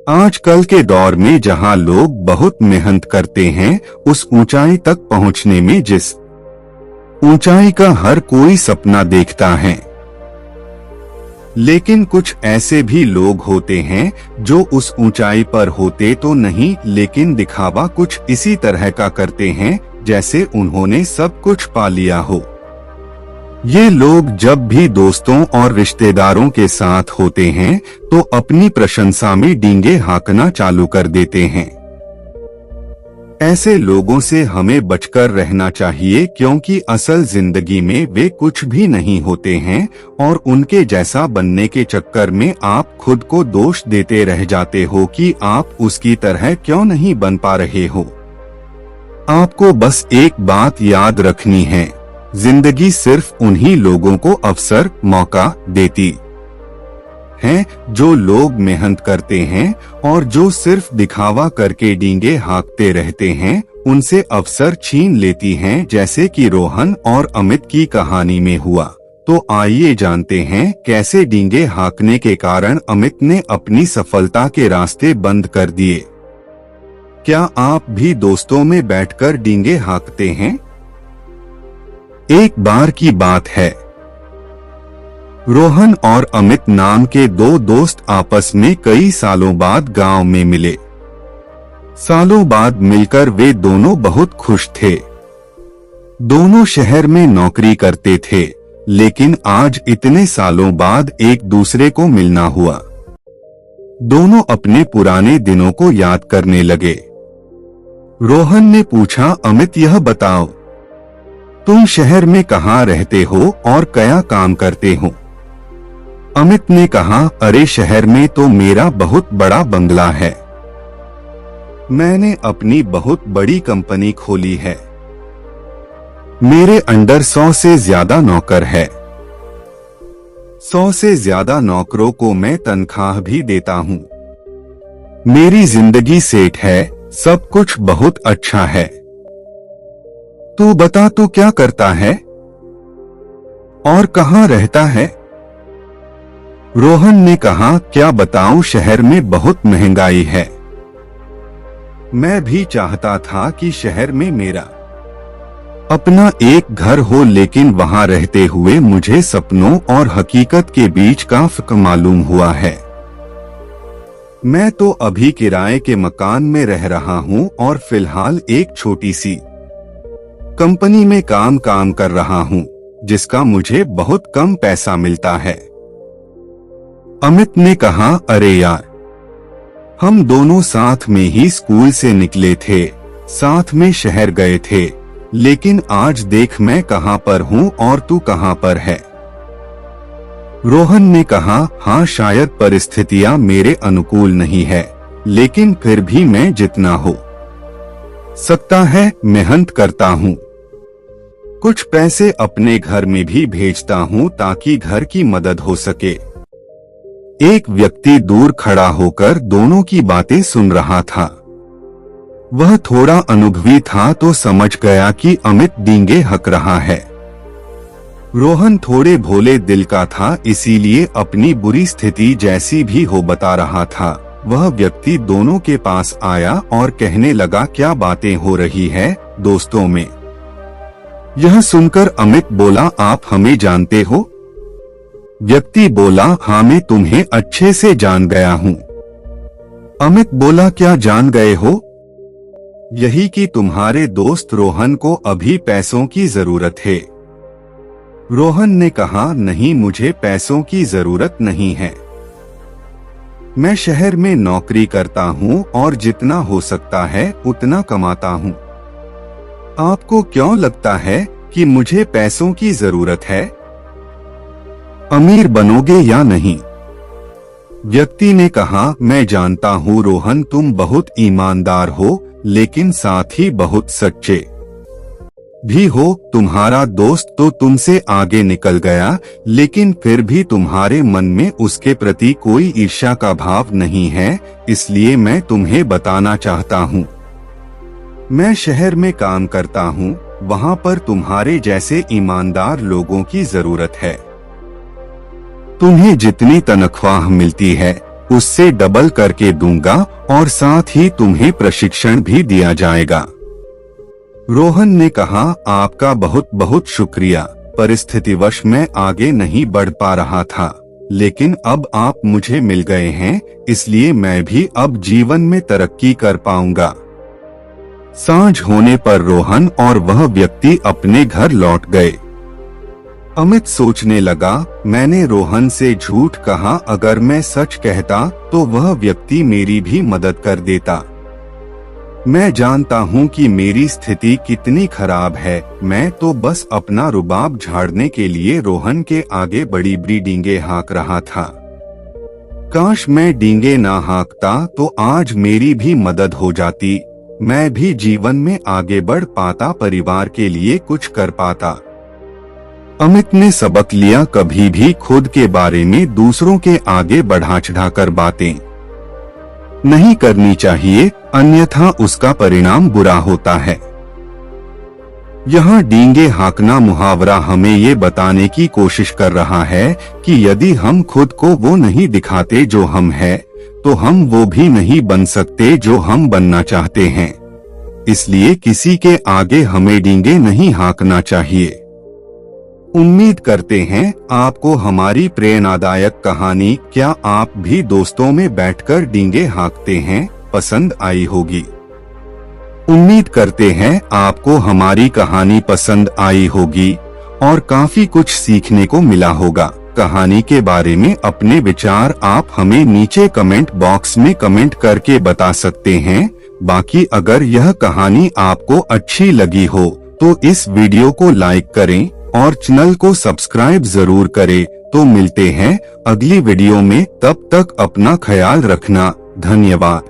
आजकल के दौर में जहां लोग बहुत मेहनत करते हैं, उस ऊंचाई तक पहुंचने में जिस ऊंचाई का हर कोई सपना देखता है, लेकिन कुछ ऐसे भी लोग होते हैं जो उस ऊंचाई पर होते तो नहीं, लेकिन दिखावा कुछ इसी तरह का करते हैं जैसे उन्होंने सब कुछ पा लिया हो। ये लोग जब भी दोस्तों और रिश्तेदारों के साथ होते हैं तो अपनी प्रशंसा में डींगे हाँकना चालू कर देते हैं। ऐसे लोगों से हमें बचकर रहना चाहिए, क्योंकि असल जिंदगी में वे कुछ भी नहीं होते हैं और उनके जैसा बनने के चक्कर में आप खुद को दोष देते रह जाते हो कि आप उसकी तरह क्यों नहीं बन पा रहे हो। आपको बस एक बात याद रखनी है, जिंदगी सिर्फ उन्हीं लोगों को अवसर मौका देती है जो लोग मेहनत करते हैं, और जो सिर्फ दिखावा करके डींगे हाँकते रहते हैं उनसे अवसर छीन लेती हैं, जैसे कि रोहन और अमित की कहानी में हुआ। तो आइए जानते हैं कैसे डींगे हाँकने के कारण अमित ने अपनी सफलता के रास्ते बंद कर दिए। क्या आप भी दोस्तों में बैठकर डींगे हाँकते हैं? एक बार की बात है, रोहन और अमित नाम के दो दोस्त आपस में कई सालों बाद गांव में मिले। सालों बाद मिलकर वे दोनों बहुत खुश थे। दोनों शहर में नौकरी करते थे, लेकिन आज इतने सालों बाद एक दूसरे को मिलना हुआ। दोनों अपने पुराने दिनों को याद करने लगे। रोहन ने पूछा, अमित यह बताओ, तुम शहर में कहाँ रहते हो और क्या काम करते हो? अमित ने कहा, अरे शहर में तो मेरा बहुत बड़ा बंगला है। मैंने अपनी बहुत बड़ी कंपनी खोली है। मेरे अंडर 100 से ज्यादा नौकर है। 100 से ज्यादा नौकरों को मैं तनख्वाह भी देता हूँ। मेरी जिंदगी सेट है, सब कुछ बहुत अच्छा है। तू बता, तू क्या करता है और कहाँ रहता है? रोहन ने कहा, क्या बताऊं, शहर में बहुत महंगाई है। मैं भी चाहता था कि शहर में मेरा अपना एक घर हो, लेकिन वहां रहते हुए मुझे सपनों और हकीकत के बीच का फर्क मालूम हुआ है। मैं तो अभी किराए के मकान में रह रहा हूं और फिलहाल एक छोटी सी कंपनी में काम कर रहा हूं, जिसका मुझे बहुत कम पैसा मिलता है। अमित ने कहा, अरे यार, हम दोनों साथ में ही स्कूल से निकले थे, साथ में शहर गए थे, लेकिन आज देख मैं कहां पर हूं और तू कहां पर है। रोहन ने कहा, हाँ शायद परिस्थितियां मेरे अनुकूल नहीं है, लेकिन फिर भी मैं जितना हो सकता है मेहनत करता हूँ। कुछ पैसे अपने घर में भी भेजता हूँ ताकि घर की मदद हो सके। एक व्यक्ति दूर खड़ा होकर दोनों की बातें सुन रहा था। वह थोड़ा अनुभवी था तो समझ गया कि अमित डींगे हक रहा है। रोहन थोड़े भोले दिल का था, इसीलिए अपनी बुरी स्थिति जैसी भी हो बता रहा था। वह व्यक्ति दोनों के पास आया और कहने लगा, क्या बातें हो रही है दोस्तों में? यह सुनकर अमित बोला, आप हमें जानते हो? व्यक्ति बोला, हाँ मैं तुम्हें अच्छे से जान गया हूँ। अमित बोला, क्या जान गए हो? यही कि तुम्हारे दोस्त रोहन को अभी पैसों की जरूरत है। रोहन ने कहा, नहीं मुझे पैसों की जरूरत नहीं है। मैं शहर में नौकरी करता हूँ और जितना हो सकता है उतना कमाता हूँ। आपको क्यों लगता है कि मुझे पैसों की जरूरत है? अमीर बनोगे या नहीं? व्यक्ति ने कहा, मैं जानता हूँ रोहन, तुम बहुत ईमानदार हो, लेकिन साथ ही बहुत सच्चे भी हो। तुम्हारा दोस्त तो तुमसे आगे निकल गया, लेकिन फिर भी तुम्हारे मन में उसके प्रति कोई ईर्ष्या का भाव नहीं है, इसलिए मैं तुम्हें बताना चाहता हूँ। मैं शहर में काम करता हूँ, वहाँ पर तुम्हारे जैसे ईमानदार लोगों की जरूरत है। तुम्हें जितनी तनख्वाह मिलती है उससे डबल करके दूंगा और साथ ही तुम्हें प्रशिक्षण भी दिया जाएगा। रोहन ने कहा, आपका बहुत बहुत शुक्रिया। परिस्थितिवश मैं आगे नहीं बढ़ पा रहा था, लेकिन अब आप मुझे मिल गए हैं, इसलिए मैं भी अब जीवन में तरक्की कर पाऊंगा। सांझ होने पर रोहन और वह व्यक्ति अपने घर लौट गए। अमित सोचने लगा, मैंने रोहन से झूठ कहा, अगर मैं सच कहता तो वह व्यक्ति मेरी भी मदद कर देता। मैं जानता हूँ कि मेरी स्थिति कितनी खराब है, मैं तो बस अपना रुबाब झाड़ने के लिए रोहन के आगे बड़ी बड़ी डींगे हाँक रहा था। काश मैं डींगे ना हाँकता तो आज मेरी भी मदद हो जाती, मैं भी जीवन में आगे बढ़ पाता, परिवार के लिए कुछ कर पाता। अमित ने सबक लिया, कभी भी खुद के बारे में दूसरों के आगे बढ़ा चढ़ाकर बातें नहीं करनी चाहिए, अन्यथा उसका परिणाम बुरा होता है। यहाँ डींगे हाँकना मुहावरा हमें ये बताने की कोशिश कर रहा है कि यदि हम खुद को वो नहीं दिखाते जो हम हैं, तो हम वो भी नहीं बन सकते जो हम बनना चाहते हैं। इसलिए किसी के आगे हमें डींगे नहीं हाँकना चाहिए। उम्मीद करते हैं आपको हमारी प्रेरणादायक कहानी क्या आप भी दोस्तों में बैठकर डींगे हाँकते हैं पसंद आई होगी। उम्मीद करते हैं आपको हमारी कहानी पसंद आई होगी और काफी कुछ सीखने को मिला होगा। कहानी के बारे में अपने विचार आप हमें नीचे कमेंट बॉक्स में कमेंट करके बता सकते हैं। बाकी अगर यह कहानी आपको अच्छी लगी हो तो इस वीडियो को लाइक करें और चैनल को सब्सक्राइब जरूर करें। तो मिलते हैं अगली वीडियो में, तब तक अपना ख्याल रखना। धन्यवाद।